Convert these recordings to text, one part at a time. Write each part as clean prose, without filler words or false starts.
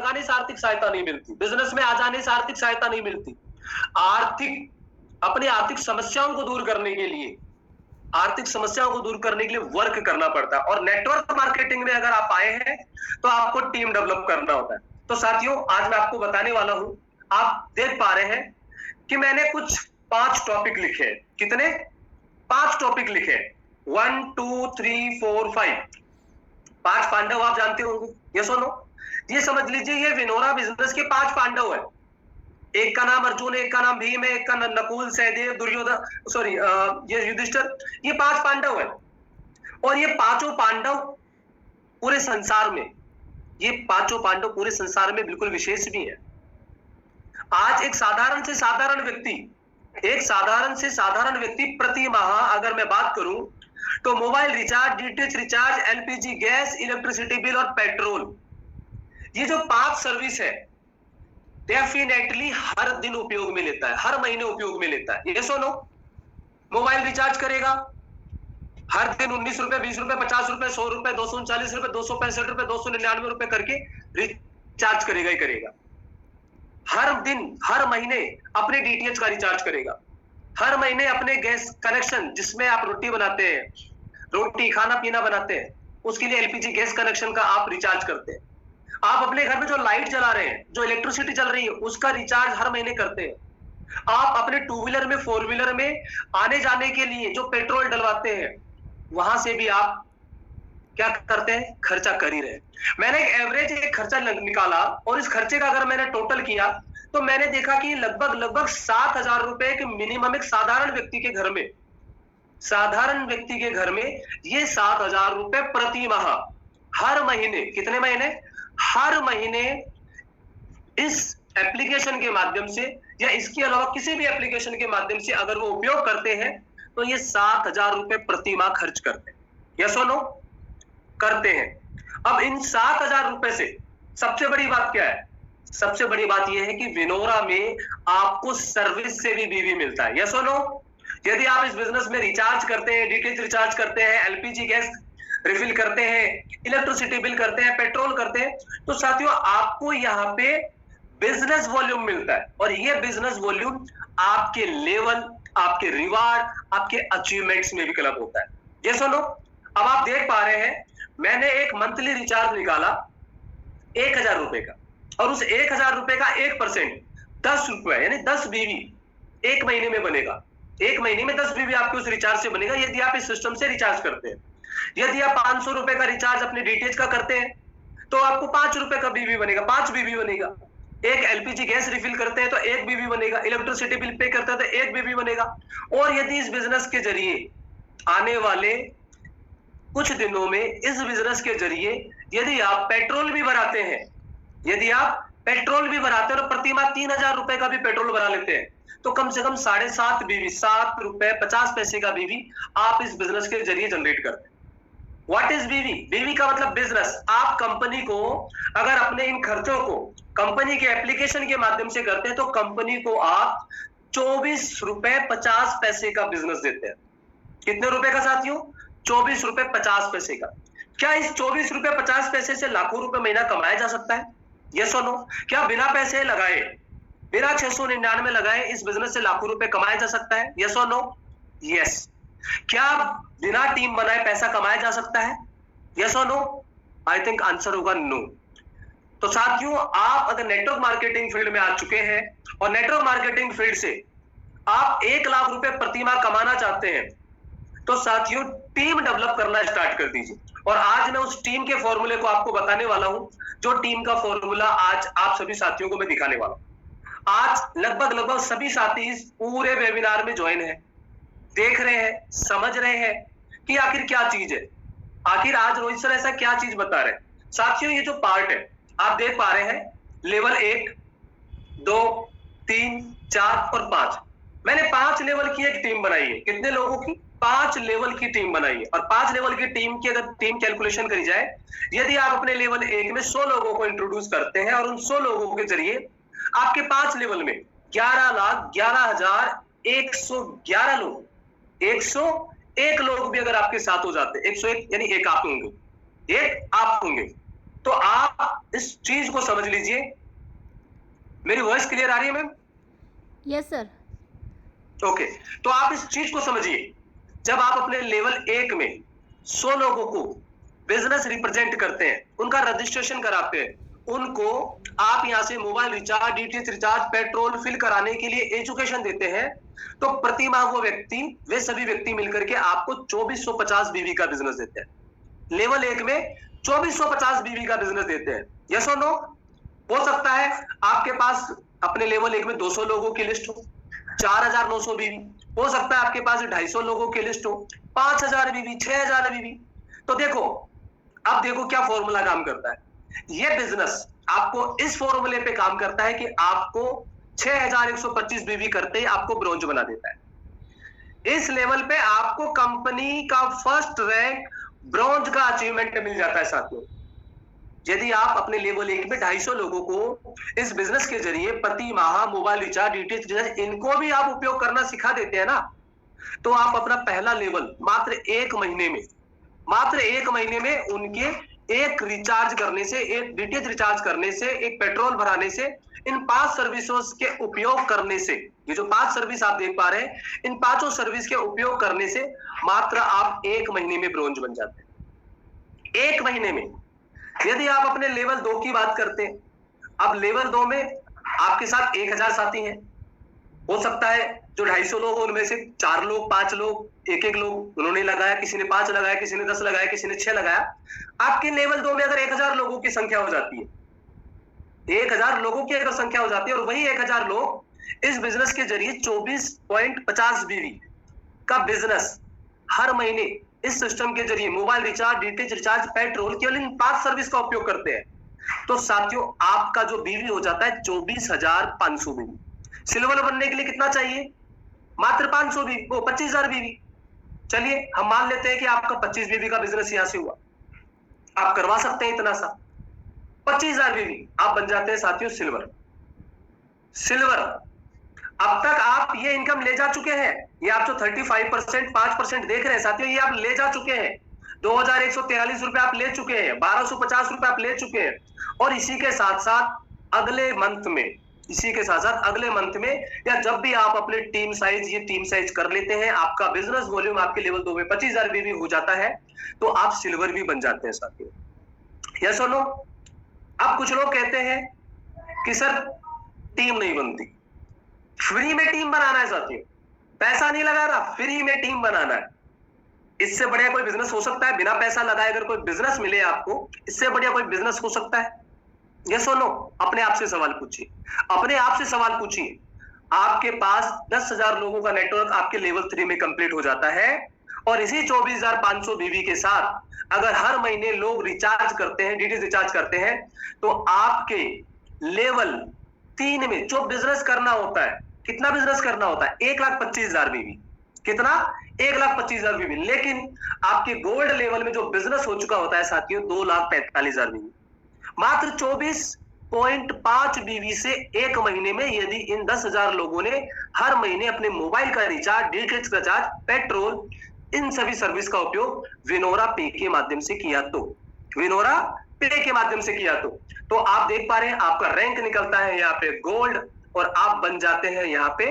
लगाने से आर्थिक सहायता नहीं मिलती, बिजनेस में आ जाने से आर्थिक सहायता नहीं मिलती। अपनी आर्थिक समस्याओं को दूर करने के लिए, आर्थिक समस्याओं को दूर करने के लिए वर्क करना पड़ता है। और नेटवर्क मार्केटिंग में अगर आप आए हैं तो आपको टीम डेवलप करना होता है। तो साथियों, आज मैं आपको बताने वाला हूं, आप देख पा रहे हैं कि मैंने कुछ 5 टॉपिक लिखे हैं। कितने? 5 टॉपिक लिखे। 1 2 3 4 5। 5 पांडव आप जानते होंगे, ये सुनो, ये समझ लीजिए ये विनोरा बिजनेस के 5 पांडव है। एक का नाम अर्जुन, एक का नाम भीम है, एक का नकुल, सहदेव, दुर्योधन, सॉरी ये युधिष्ठिर, ये 5 पांडव है। और ये पांचों पांडव पूरे संसार में, ये पांचों पांडव पूरे संसार में बिल्कुल विशेष भी है। आज एक साधारण से साधारण व्यक्ति, एक साधारण से साधारण व्यक्ति प्रति माह अगर मैं बात करूं तो mobile recharge, DTH recharge, LPG gas, electricity bill और पेट्रोल, ये जो 5 सर्विस है डेफिनेटली हर दिन उपयोग में लेता है, हर महीने उपयोग में लेता है। ये सुनो, मोबाइल रिचार्ज करेगा हर दिन 19 रुपए, 20 रुपए, 50 रुपए, 100 रुपए, 239 रुपए, 265 रुपए, 299 रुपए करके रिचार्ज करेगा ही करेगा। हर दिन, हर महीने अपने डीटीएच का रिचार्ज करेगा। हर महीने अपने गैस कनेक्शन, जिसमें आप रोटी बनाते हैं, रोटी खाना पीना बनाते हैं, उसके लिए एलपीजी गैस कनेक्शन का आप रिचार्ज करते हैं। आप अपने घर में जो लाइट जला रहे हैं, जो इलेक्ट्रिसिटी चल रही है, उसका रिचार्ज हर महीने करते हैं। आप अपने 2 व्हीलर में, 4 व्हीलर में आने जाने के लिए जो पेट्रोल डलवाते हैं, वहां से भी आप क्या करते हैं? खर्चा कर ही रहे हैं। मैंने एक खर्चा निकाला और इस खर्चे का अगर मैंने टोटल किया तो मैंने देखा कि लगभग 7,000 रुपए के मिनिमम एक साधारण व्यक्ति के घर में, साधारण व्यक्ति के घर में ये 7,000 रुपए प्रति माह, हर महीने, कितने महीने? हर महीने इस एप्लीकेशन के माध्यम से या इसके अलावा किसी भी एप्लीकेशन के माध्यम से अगर वो उपयोग करते हैं तो ये 7,000 रुपए प्रति माह खर्च करते हैं। यस और नो? करते हैं। अब इन 7,000 रुपए से सबसे बड़ी बात क्या है? सबसे बड़ी बात यह है कि विनोरा में आपको सर्विस से भी बीवी मिलता है। यस और नो? यदि आप इस बिजनेस में रिचार्ज करते हैं, डीटीएच रिचार्ज करते हैं, एलपीजी गैस रिफिल करते हैं, इलेक्ट्रिसिटी बिल करते हैं, पेट्रोल करते हैं, तो साथियों आपको यहाँ पे बिजनेस वॉल्यूम मिलता है। और ये बिजनेस वॉल्यूम आपके लेवल, आपके रिवार्ड, आपके अचीवमेंट्स में भी क्लब होता है। ये सुनो, अब आप देख पा रहे हैं मैंने एक मंथली रिचार्ज निकाला 1,000 रुपए का, और उस 1,000 रुपए का 1% 10 रुपए, यानी 10 बीवी एक महीने में बनेगा। एक महीने में 10 बीवी आपके उस रिचार्ज से बनेगा यदि आप इस सिस्टम से रिचार्ज करते हैं। यदि आप 500 रुपए का रिचार्ज अपने डीटीएच का करते हैं तो आपको 5 रुपए का बीवी बनेगा, 5 बीवी बनेगा। एक एलपीजी गैस रिफिल करते हैं तो 1 बीवी बनेगा, इलेक्ट्रिसिटी बिल पे करते हैं तो 1 बीवी बनेगा। और यदि इस बिजनेस के जरिए आने वाले कुछ दिनों में, इस बिजनेस के जरिए यदि आप पेट्रोल भी भराते हैं, यदि आप पेट्रोल भी भराते हैं और प्रति माह 3,000 रुपए का भी पेट्रोल भरा लेते हैं तो कम से कम 7.5 बीवी, 7 रुपए 50 पैसे का बीवी आप इस बिजनेस के जरिए जनरेट करते हैं। व्हाट इज बीवी? बीवी का मतलब बिजनेस। आप कंपनी को अगर अपने इन खर्चों को कंपनी के एप्लीकेशन के माध्यम से करते हैं तो कंपनी को आप 24 रुपए 50 पैसे का बिजनेस देते हैं। कितने रुपए का साथियों? 24 रुपए 50 पैसे का। क्या इस 24 रुपए 50 पैसे से लाखों रुपए महीना कमाया जा सकता है? यस और नो? क्या बिना पैसे लगाए, बिना 699 लगाए इस बिजनेस से लाखों रुपए कमाया जा सकता है? यस और नो? यस। क्या बिना टीम बनाए पैसा कमाया जा सकता है? यस और नो? आई थिंक आंसर होगा नो। तो साथियों, आप अगर नेटवर्क मार्केटिंग फील्ड में आ चुके हैं और नेटवर्क मार्केटिंग फील्ड से आप 1 लाख रुपए प्रति माह कमाना चाहते हैं तो साथियों टीम डेवलप करना स्टार्ट कर दीजिए। और आज मैं उस टीम के फॉर्मूले को आपको बताने वाला हूं, जो टीम का फॉर्मूला आज आप सभी साथियों को मैं दिखाने वाला हूं। आज लगभग सभी साथी इस पूरे वेबिनार में ज्वाइन है, देख रहे हैं, समझ रहे हैं कि आखिर क्या चीज है, आखिर आज रोहित सर ऐसा क्या चीज बता रहे हैं। साथियों, ये जो पार्ट है आप देख पा रहे हैं, लेवल 1, 2, 3, 4 और 5, मैंने 5 लेवल की एक टीम बनाई है। कितने लोगों की? 5 लेवल की टीम बनाई है। और 5 लेवल की टीम की अगर टीम कैलकुलेशन करी जाए, यदि आप अपने लेवल 1 में 100 लोगों को इंट्रोड्यूस करते हैं और उन 100 लोगों के जरिए आपके 5 लेवल में 11,11,111 लोग, 101 लोग भी अगर आपके साथ हो जाते, 101 यानी एक आप होंगे, एक आप होंगे, तो आप इस चीज को समझ लीजिए। मेरी वॉइस क्लियर आ रही है मैम? Yes sir. ओके, तो आप इस चीज को समझिए। जब आप अपने लेवल 1 में 100 लोगों को बिजनेस रिप्रेजेंट करते हैं, उनका रजिस्ट्रेशन कराते हैं, उनको आप यहां से mobile recharge, DTH recharge, petrol fill कराने के लिए एजुकेशन देते हैं, तो प्रति माह वे सभी व्यक्ति मिलकर के आपको 2450 बीवी का बिजनेस देते हैं। लेवल 1 में 2450 बीवी का बिजनेस देते हैं। यस और नो? हो सकता है आपके पास अपने लेवल 1 में 200 लोगों की लिस्ट हो, 4900 बीवी। हो सकता है आपके पास 250 लोगों की लिस्ट हो, 5000 बीवी, 6000 बीवी। तो देखो, अब देखो क्या फॉर्मूला काम करता है। ये बिजनेस आपको इस फॉर्मूले पे काम करता है कि आपको 6125 बीवी करते ही आपको ब्रोंज बना देता है। इस लेवल पे आपको कंपनी का फर्स्ट रैंक ब्रोंज का अचीवमेंट मिल जाता है साथियों। यदि आप अपने लेवल 1 में 250 लोगों को इस बिजनेस के जरिए प्रति माह मोबाइल रिचार्ज, डीटीएच रिचार्ज, इनको भी आप उपयोग करना सिखा देते हैं ना, तो आप अपना पहला लेवल मात्र 1 महीने में उनके एक रिचार्ज करने से, एक डीटीएच रिचार्ज करने से, एक पेट्रोल भराने से, इन 5 सर्विसों के उपयोग करने से, ये जो 5 सर्विस आप देख पा रहे हैं, इन 5 सर्विस के उपयोग करने से मात्र आप 1 महीने में ब्रोंज बन जाते हैं। 1 महीने में। यदि आप अपने लेवल 2 की बात करते हैं, अब लेवल 2 में आपके साथ 1000 साथी हैं। हो सकता है जो 250 लोग उनमें से 4 लोग, 5 लोग, एक लोग उन्होंने लगाया, किसी ने 5 लगाया, किसी ने 10 लगाया, किसी ने 6 लगाया। आपके लेवल 2 में अगर 1000 लोगों की संख्या हो जाती है, 1000 लोगों की अगर संख्या हो जाती है, और वही 1000 लोग इस बिजनेस के जरिए 24.50 बीवी का बिजनेस हर महीने इस सिस्टम के जरिए mobile recharge, DTH recharge, petrol, केवल इन 5 सर्विस का उपयोग करते हैं, तो साथियों आपका जो बीवी हो जाता है 24,500 बीवी। सिल्वर बनने के लिए कितना चाहिए? मात्र 500 बीवी, वो 25,000 बीवी। चलिए हम मान लेते हैं कि आपका 25 बीवी का बिजनेस यहां से हुआ, आप करवा सकते हैं इतना सा 25,000 बीवी, आप बन जाते हैं साथियों सिल्वर। अब तक आप ये इनकम ले जा चुके हैं, ये आप जो 35%, 5% देख रहे हैं साथियों, ये आप ले जा चुके हैं। 2143 रुपए आप ले चुके हैं, 1250 रुपए आप ले चुके हैं। और इसी के साथ साथ अगले मंथ में या जब भी आप अपने टीम साइज कर लेते हैं, आपका बिजनेस वॉल्यूम आपके लेवल 2 में 25,000 बीवी हो जाता है, तो आप सिल्वर भी बन जाते हैं साथियों। यस और नो? अब कुछ लोग कहते हैं कि सर टीम नहीं बनती, फ्री में टीम बनाना है साथियों, पैसा नहीं लगा रहा, फ्री में टीम बनाना है। इससे बढ़िया कोई बिजनेस हो सकता है? बिना पैसा लगाए अगर कोई बिजनेस मिले आपको, इससे बढ़िया कोई बिजनेस हो सकता है? यस और नो? अपने आप से सवाल पूछिए, अपने आप से सवाल पूछिए। आपके पास 10,000 लोगों का नेटवर्क आपके लेवल 3 में कंप्लीट हो जाता है, और इसी 24,500 बीवी के साथ अगर हर महीने लोग रिचार्ज करते हैं, डीटीएच रिचार्ज करते हैं, तो आपके लेवल 3 में जो बिजनेस करना होता है, कितना बिजनेस करना होता है? 1,25,000 बीवी। कितना? 1,25,000 बीवी। लेकिन आपके गोल्ड लेवल में जो बिजनेस हो चुका होता है साथियों, 2,45,000 बीवी। मात्र 24.5 बीवी से 1 महीने में यदि इन 10,000 लोगों ने हर महीने अपने मोबाइल का रिचार्ज, डीटीएच रिचार्ज, पेट्रोल, इन सभी सर्विस का उपयोग विनोरा पे के माध्यम से किया, तो आप देख पा रहे हैं आपका रैंक निकलता है यहाँ पे गोल्ड, और आप बन जाते हैं यहाँ पे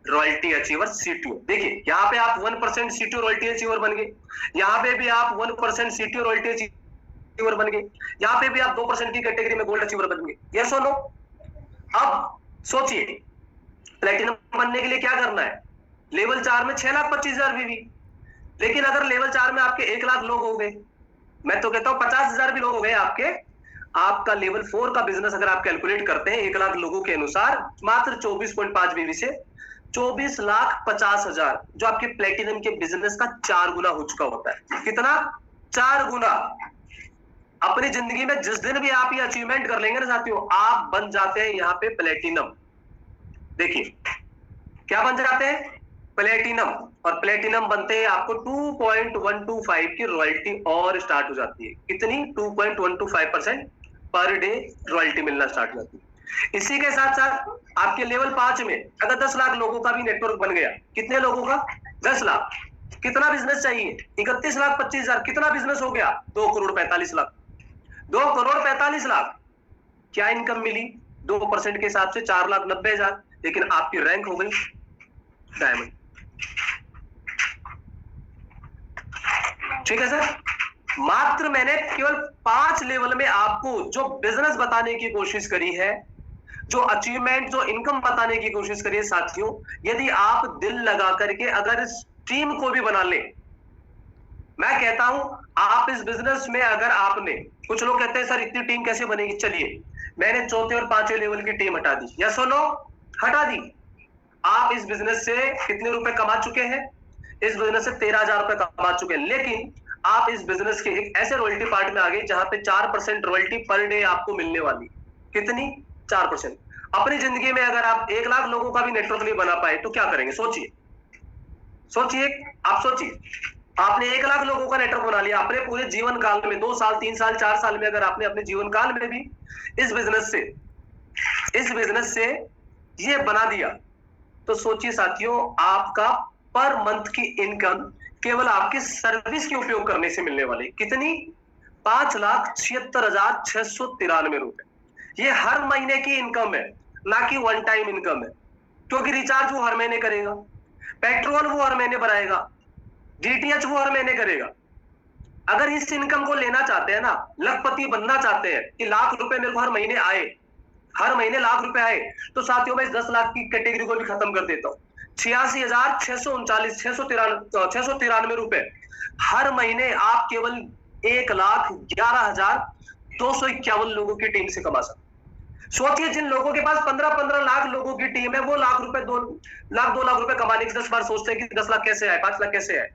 रॉयल्टी अचीवर सीटीओ। देखिए यहाँ पे आप 1% सीटीओ रॉयल्टी अचीवर बन गए, यहाँ पे भी आप 1% सीटीओ रॉयल्टी अचीवर बन गए, यहाँ पे भी आप 2% की कैटेगरी में गोल्ड अचीवर बन गए। यस और नो? अब सोचिए प्लेटिनम बनने के लिए क्या करना है? लेवल 4 में 6,25,000 बीवी। लेकिन अगर लेवल 4 में आपके 1 लाख लोग हो गए, मैं तो कहता हूं 50,000 भी लोग हो गए आपके, आपका लेवल 4 का बिजनेस अगर आप कैलकुलेट करते हैं 1 लाख लोगों के अनुसार, मात्र 24.5 बीवी से 24,50,000, जो आपके प्लेटिनम के बिजनेस का 4 गुना हो चुका होता है। कितना? 4 गुना। अपनी जिंदगी में जिस दिन भी आप ये अचीवमेंट कर लेंगे ना साथियों, आप बन जाते हैं यहाँ पे प्लेटिनम। देखिए क्या बन जाते हैं? प्लेटिनम। और प्लेटिनम बनते हैं आपको 2.125 की रॉयल्टी और स्टार्ट हो जाती है। कितनी? 2.125% पर डे रॉयल्टी मिलना स्टार्ट हो जाती है। इसी के साथ साथ आपके लेवल 5 में अगर 10 लाख लोगों का भी नेटवर्क बन गया, कितने लोगों का? 10 लाख। कितना बिजनेस चाहिए? 31,25,000। कितना बिजनेस हो गया? 2,45,00,000। 2,45,00,000 क्या इनकम मिली? 2% के हिसाब से 4,90,000, लेकिन आपकी रैंक हो गई डायमंड। ठीक है सर, मात्र मैंने केवल 5 लेवल में आपको जो बिजनेस बताने की कोशिश करी है, जो अचीवमेंट, जो इनकम बताने की कोशिश करी है साथियों, यदि आप दिल लगा करके अगर इस टीम को भी बना ले, मैं कहता हूं आप इस बिजनेस में अगर आपने, कुछ लोग कहते हैं सर इतनी टीम कैसे बनेगी, चलिए मैंने चौथे और पांचवें लेवल की टीम हटा दी, यस और नो, हटा दी। आप इस बिजनेस से कितने रुपए कमा चुके हैं? इस बिजनेस से 13,000 रुपए कमा चुके हैं, लेकिन आप इस बिजनेस के एक ऐसे रॉयल्टी पार्ट में आ गए जहां पे 4% रॉयल्टी पर डे आपको मिलने वाली। कितनी? 4%। अपनी जिंदगी में अगर आप 1 लाख लोगों का भी नेटवर्क नहीं बना पाए तो क्या करेंगे? सोचिए, सोचिए, आप सोचिए। आपने 1 लाख लोगों का नेटवर्क बना लिया अपने पूरे जीवन काल में, 2 साल, 3 साल, 4 साल में, अगर आपने अपने जीवन काल में भी इस बिजनेस से ये बना दिया, तो सोचिए साथियों, आपका पर मंथ की इनकम केवल आपकी सर्विस के उपयोग करने से मिलने वाली कितनी? 5,76,693 रुपए। ये हर महीने की इनकम है, ना कि वन टाइम इनकम है, क्योंकि रिचार्ज वो हर महीने करेगा, पेट्रोल वो हर महीने भराएगा, डीटीएच वो हर महीने करेगा। अगर इस इनकम को लेना चाहते हैं ना, लखपति बनना चाहते हैं कि लाख रुपए मेरे को हर महीने आए, हर महीने लाख रुपए आए, तो साथियों में इस 10 लाख की कैटेगरी को भी खत्म कर देता हूं। 86,693 रुपए हर महीने आप केवल 1,11,251 लोगों की टीम से कमा सकते। सोचिए, जिन लोगों के पास 15-15 लाख लोगों की टीम है, वो लाख रुपए, 2 लाख रुपए कमाने की 10 बार सोचते हैं कि 10 लाख कैसे आए, 5 लाख कैसे आए।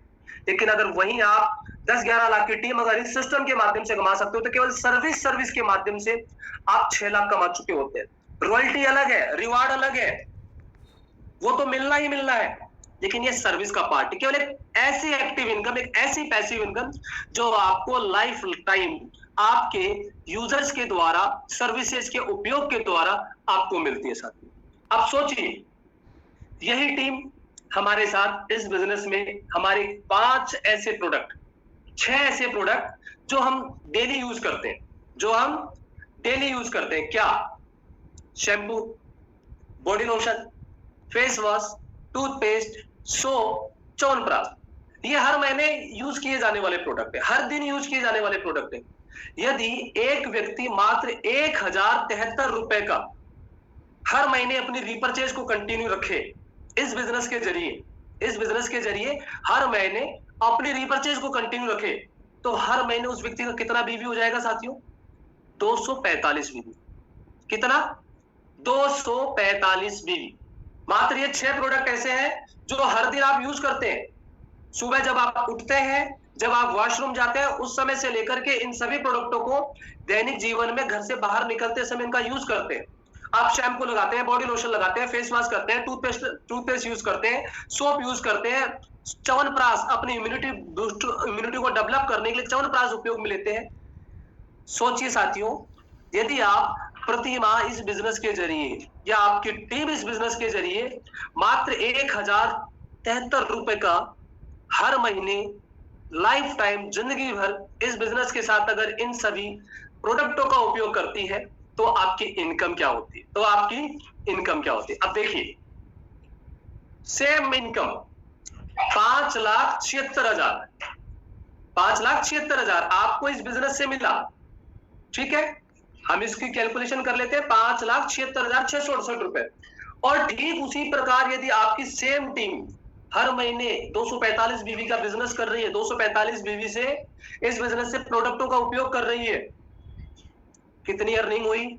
लेकिन अगर वहीं आप 10-11 लाख की टीम अगर इस सिस्टम के माध्यम से कमा सकते हो, तो केवल सर्विस के माध्यम से आप 6 लाख कमा चुके होते हैं। रॉयल्टी अलग है, रिवार्ड अलग है, वो तो मिलना ही मिलना है, लेकिन ये सर्विस का पार्ट है। केवल एक ऐसी एक्टिव इनकम, एक ऐसी पैसिव इनकम जो आपको लाइफ टाइम आपके यूजर्स के द्वारा, सर्विसेज के उपयोग के द्वारा आपको मिलती है साथियों। अब सोचिए, यही टीम हमारे साथ इस बिजनेस में हमारे 5 ऐसे प्रोडक्ट, 6 ऐसे प्रोडक्ट जो हम डेली यूज करते हैं, क्या? Shampoo, body lotion, face wash, toothpaste, soap, chyawanprash, ये हर महीने यूज किए जाने वाले प्रोडक्ट है, हर दिन यूज किए जाने वाले प्रोडक्ट है। यदि एक व्यक्ति मात्र 1,073 रुपए का हर महीने अपनी रिपर्चेज को कंटिन्यू रखे, इस बिजनेस के जरिए हर महीने अपनी रिपर्चेज को कंटिन्यू रखे, तो हर महीने उस व्यक्ति का कितना बीवी हो जाएगा साथियों? 245 बीवी। कितना? 245 बीवी। मात्र ये 6 प्रोडक्ट ऐसे हैं जो हर दिन आप यूज करते हैं। सुबह जब आप उठते हैं, जब आप वॉशरूम जाते हैं, उस समय से लेकर के इन सभी प्रोडक्टों को दैनिक जीवन में घर से बाहर निकलते समय इनका यूज करते हैं। आप शैम्पू लगाते हैं, बॉडी लोशन लगाते हैं, फेस वॉश करते हैं, टूथपेस्ट यूज करते हैं, सोप यूज करते हैं, च्यवनप्राश अपनी इम्यूनिटी को डेवलप करने के लिए च्यवनप्राश उपयोग में लेते हैं। सोचिए साथियों, यदि आप प्रति माह इस बिजनेस के जरिए या आपकी टीम इस बिजनेस के जरिए मात्र 1,073 रुपए का हर महीने लाइफ टाइम जिंदगी भर इस बिजनेस के साथ अगर इन सभी प्रोडक्टों का उपयोग करती है, तो आपकी इनकम क्या होती है? अब देखिए, सेम इनकम 5,76,000 आपको इस बिजनेस से मिला। ठीक है, हम इसकी कैलकुलेशन कर लेते हैं, 5,76,668 रुपए। और ठीक उसी प्रकार यदि आपकी सेम टीम हर महीने 245 बीवी का बिजनेस कर रही है, 245 बीवी से इस बिजनेस से प्रोडक्टों का उपयोग कर रही है, कितनी अर्निंग हुई?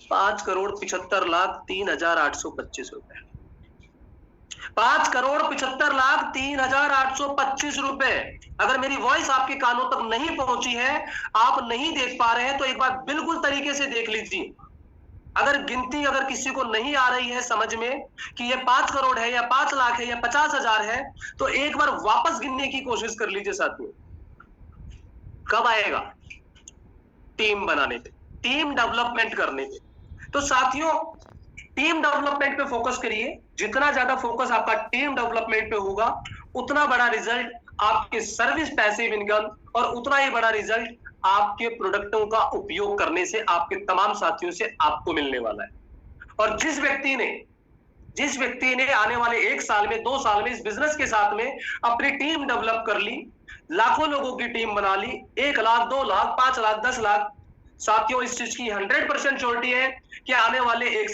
5,75,03,825 रुपए। 5,75,03,825 रुपए। अगर मेरी वॉइस आपके कानों तक नहीं पहुंची है, आप नहीं देख पा रहे हैं, तो एक बार बिल्कुल तरीके से देख लीजिए। अगर गिनती अगर किसी को नहीं आ रही है समझ में कि ये 5 करोड़ है या 5 लाख है या 50,000 है, तो एक बार वापस गिनने की कोशिश कर लीजिए साथियों। कब आएगा? टीम बनाने पे, टीम डेवलपमेंट करने पे। तो साथियों, टीम डेवलपमेंट पे फोकस करिए। जितना ज्यादा फोकस आपका टीम डेवलपमेंट पे होगा, उतना बड़ा रिजल्ट आपके सर्विस पैसिव इनकम और उतना ही बड़ा रिजल्ट आपके प्रोडक्टों का उपयोग करने से आपके तमाम साथियों से आपको मिलने वाला है। और जिस व्यक्ति ने आने वाले 1 साल में, 2 साल में इस बिजनेस के साथ में अपनी टीम डेवलप कर ली, लाखों लोगों की टीम बना ली, 1 लाख, 2 लाख, 5 लाख, 10 लाख, साथियों इस चीज की 100% श्योरिटी है कि आने वाले 1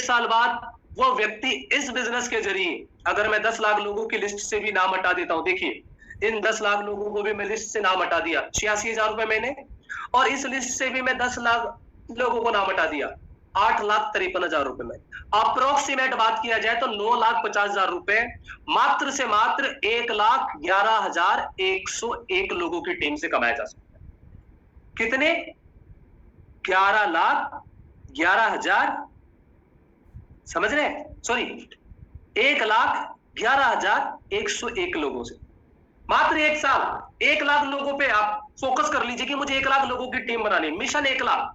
साल बाद वो व्यक्ति इस बिजनेस के जरिए, अगर मैं 10 लाख लोगों की लिस्ट से भी नाम हटा देता हूं, देखिए इन 10 लाख लोगों को भी मैं लिस्ट से नाम हटा दिया, 86,000 रुपए मैंने, और इस लिस्ट से भी मैं 10 लाख लोगों को नाम हटा दिया, 8,53,000 रुपए में। अप्रोक्सीमेट बात किया जाए तो 9,50,000 रुपए मात्र से मात्र 1,11,101 लोगों की टीम से कमाया जा सकता है। कितने? 11,11,000, समझ रहे हैं? सॉरी, 1,11,101 लोगों से मात्र 1 साल। 1 लाख लोगों पे आप फोकस कर लीजिए कि मुझे 1 लाख लोगों की टीम बनानी है, मिशन 1 लाख।